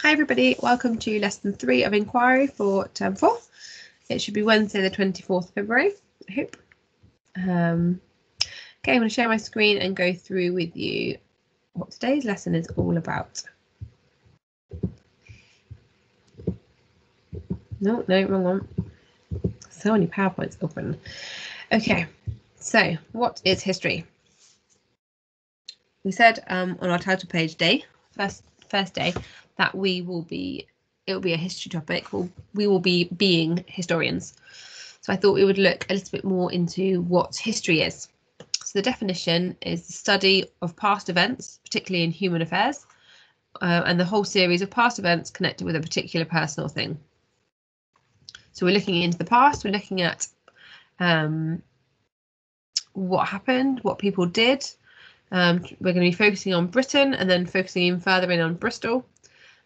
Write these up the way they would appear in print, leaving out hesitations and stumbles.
Hi everybody, welcome to lesson 3 of Enquiry for term 4. It should be Wednesday the 24th of February, I hope. Okay, I'm going to share my screen and go through with you what today's lesson is all about. No, wrong one. So many PowerPoints open. Okay, so what is history? We said on our title page day, first day, that it will be a history topic. We will be being historians. So I thought we would look a little bit more into what history is. So the definition is the study of past events, particularly in human affairs, and the whole series of past events connected with a particular person or thing. So we're looking into the past, we're looking at what happened, what people did. We're going to be focusing on Britain and then focusing even further in on Bristol.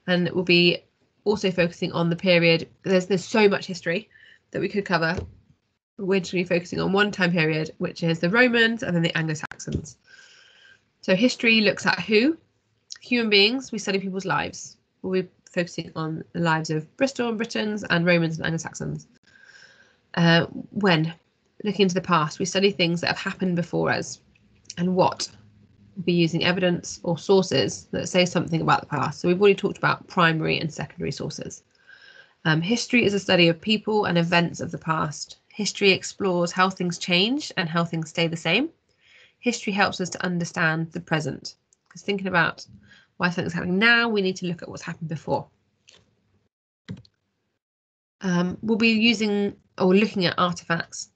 And it will be also focusing on the period. There's so much history that we could cover. We're just going to be focusing on one time period, which is the Romans and then the Anglo-Saxons. So history looks at who? Human beings. We study people's lives. We'll be focusing on the lives of Bristol and Britons and Romans and Anglo-Saxons. When? Looking into the past, we study things that have happened before us. And what? We'll be using evidence or sources that say something about the past. So we've already talked about primary and secondary sources. History is a study of people and events of the past. History explores how things change and how things stay the same. History helps us to understand the present, because thinking about why something's happening now, we need to look at what's happened before. We'll be using or looking at artifacts.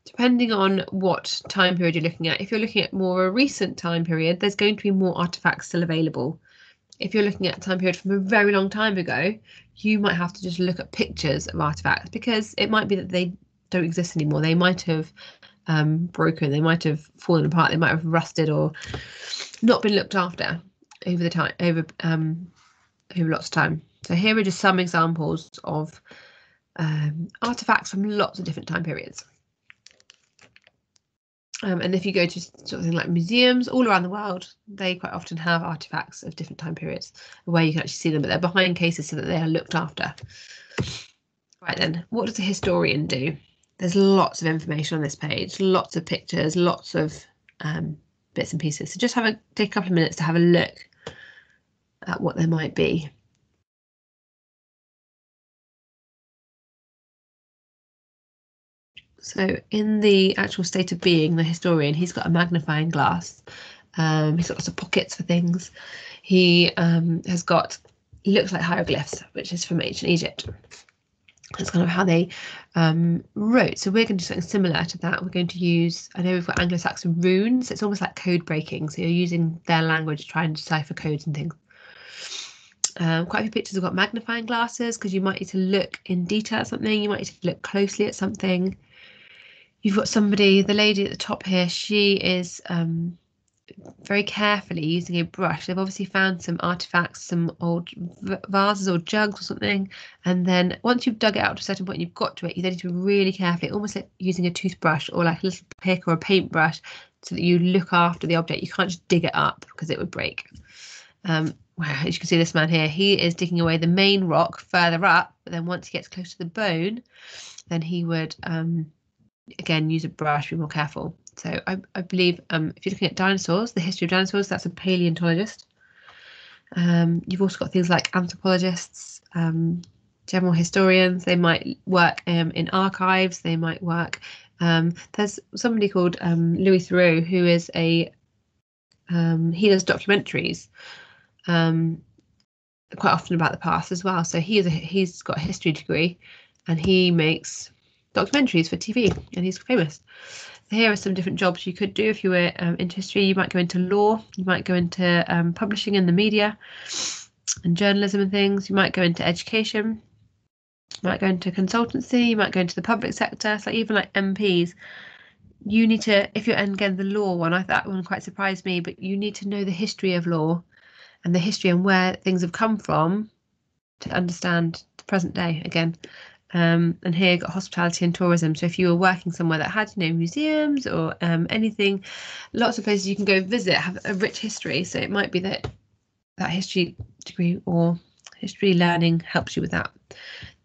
Depending on what time period you're looking at, if you're looking at more a recent time period, there's going to be more artifacts still available. If you're looking at a time period from a very long time ago, you might have to just look at pictures of artifacts, because it might be that they don't exist anymore. They might have broken, they might have fallen apart, they might have rusted or not been looked after over the time, over lots of time. So here are just some examples of artifacts from lots of different time periods. And if you go to something like museums all around the world, they quite often have artifacts of different time periods where you can actually see them, but they're behind cases so that they are looked after. Right then, what does a historian do? There's lots of information on this page, lots of pictures, lots of bits and pieces. So just take a couple of minutes to have a look at what there might be. So in the actual state of being, the historian, he's got a magnifying glass. He's got lots of pockets for things. He looks like hieroglyphs, which is from ancient Egypt. That's kind of how they wrote. So we're going to do something similar to that. We're going to use, I know we've got Anglo-Saxon runes. It's almost like code breaking. So you're using their language to try and decipher codes and things. Quite a few pictures have got magnifying glasses, because you might need to look in detail at something. You might need to look closely at something. You've got somebody, the lady at the top here, she is very carefully using a brush. They've obviously found some artifacts, some old vases or jugs or something. And then once you've dug it out to a certain point, you've got to it, you then need to really carefully, almost like using a toothbrush or like a little pick or a paintbrush, so that you look after the object. You can't just dig it up because it would break. As you can see, this man here, he is digging away the main rock further up, but then once he gets close to the bone, then he would again use a brush, be more careful. So I believe if you're looking at dinosaurs, the history of dinosaurs, that's a paleontologist. You've also got things like anthropologists, general historians. They might work in archives. They might work. There's somebody called Louis Theroux, who is he does documentaries quite often about the past as well. So he's got a history degree, and he makes documentaries for TV, and he's famous. So here are some different jobs you could do if you were into history. You might go into law, you might go into publishing in the media and journalism and things. You might go into education, you might go into consultancy, you might go into the public sector. So even like MPs, you need to, if you're, and again the law one, I thought that one quite surprised me, but you need to know the history of law and the history and where things have come from to understand the present day again. And here you've got hospitality and tourism. So if you were working somewhere that had, museums or anything, lots of places you can go visit have a rich history. So it might be that history degree or History learning helps you with that.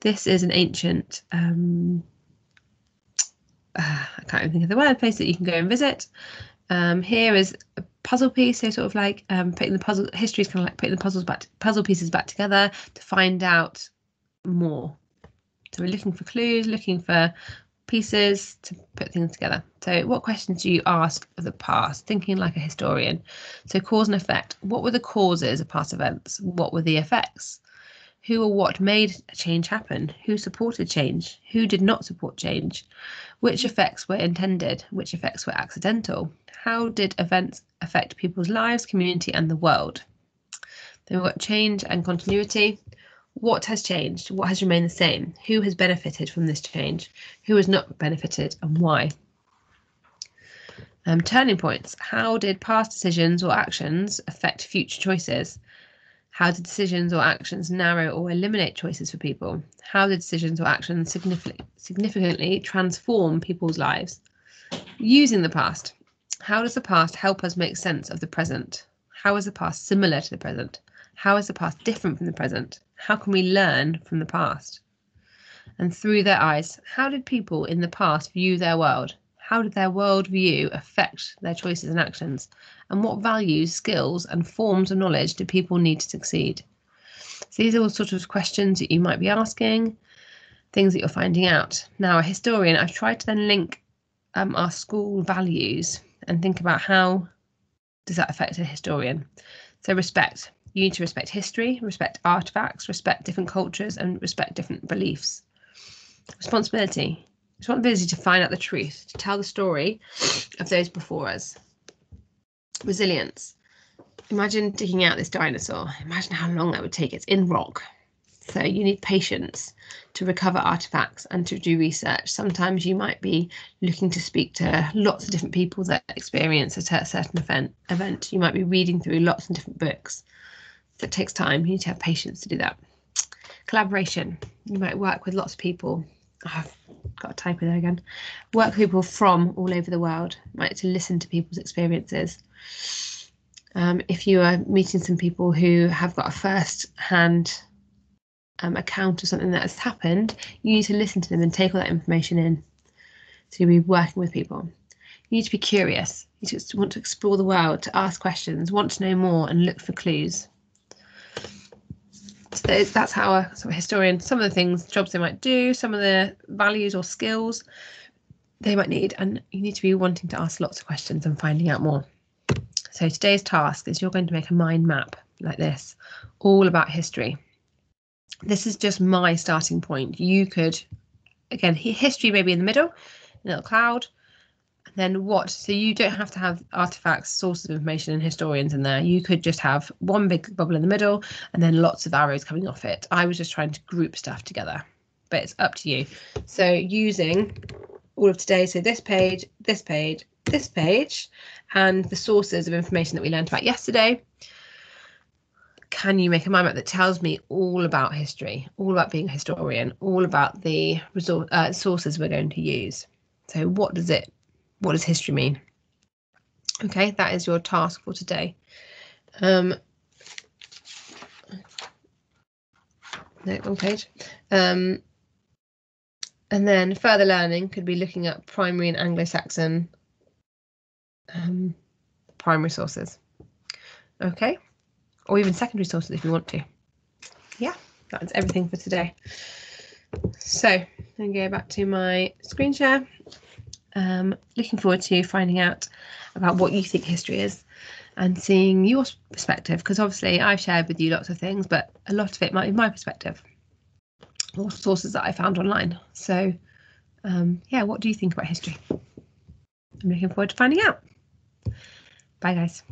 This is an ancient, I can't even think of the word, place that you can go and visit. Here is a puzzle piece, so sort of like putting the puzzle. History is kind of like putting the puzzle pieces back together to find out more. So we're looking for clues, looking for pieces to put things together. So what questions do you ask of the past, thinking like a historian? So cause and effect. What were the causes of past events? What were the effects? Who or what made a change happen? Who supported change? Who did not support change? Which effects were intended? Which effects were accidental? How did events affect people's lives, community, and the world? Then we've got change and continuity. What has changed? What has remained the same? Who has benefited from this change? Who has not benefited, and why? Turning points. How did past decisions or actions affect future choices? How did decisions or actions narrow or eliminate choices for people? How did decisions or actions significantly transform people's lives? Using the past. How does the past help us make sense of the present? How is the past similar to the present? How is the past different from the present? How can we learn from the past? And through their eyes, how did people in the past view their world? How did their world view affect their choices and actions? And what values, skills, and forms of knowledge do people need to succeed? So these are all sorts of questions that you might be asking, things that you're finding out. Now, a historian, I've tried to then link our school values and think about how does that affect a historian. So respect. You need to respect history, respect artifacts, respect different cultures, and respect different beliefs. Responsibility. Responsibility to find out the truth, to tell the story of those before us. Resilience. Imagine digging out this dinosaur. Imagine how long that would take. It's in rock. So you need patience to recover artifacts and to do research. Sometimes you might be looking to speak to lots of different people that experience a certain event. You might be reading through lots of different books. So it takes time. You need to have patience to do that. Collaboration. You might work with lots of people. I've got a typo there again. Work with people from all over the world. Right, to listen to people's experiences. If you are meeting some people who have got a first-hand account of something that has happened, you need to listen to them and take all that information in. So you'll be working with people. You need to be curious. You want to explore the world, to ask questions, want to know more, and look for clues. So that's how a sort of historian, some of the things, jobs they might do, some of the values or skills they might need, and you need to be wanting to ask lots of questions and finding out more. So today's task is you're going to make a mind map like this, all about history. This is just my starting point. You could, again, history maybe in the middle, a little cloud, and then what? So you don't have to have artifacts, sources of information, and historians in there. You could just have one big bubble in the middle and then lots of arrows coming off it. I was just trying to group stuff together, but it's up to you. So using all of today, so this page, this page, this page, and the sources of information that we learned about yesterday, can you make a mind map that tells me all about history, all about being a historian, all about the sources we're going to use? So what does history mean? Okay, that is your task for today. No, wrong page. And then further learning could be looking at primary and Anglo-Saxon primary sources. Okay, or even secondary sources if you want to. Yeah, that's everything for today. So I'm going to go back to my screen share. Looking forward to finding out about what you think history is and seeing your perspective, because obviously I've shared with you lots of things, but a lot of it might be my perspective or sources that I found online. So yeah, what do you think about history? I'm looking forward to finding out. Bye guys.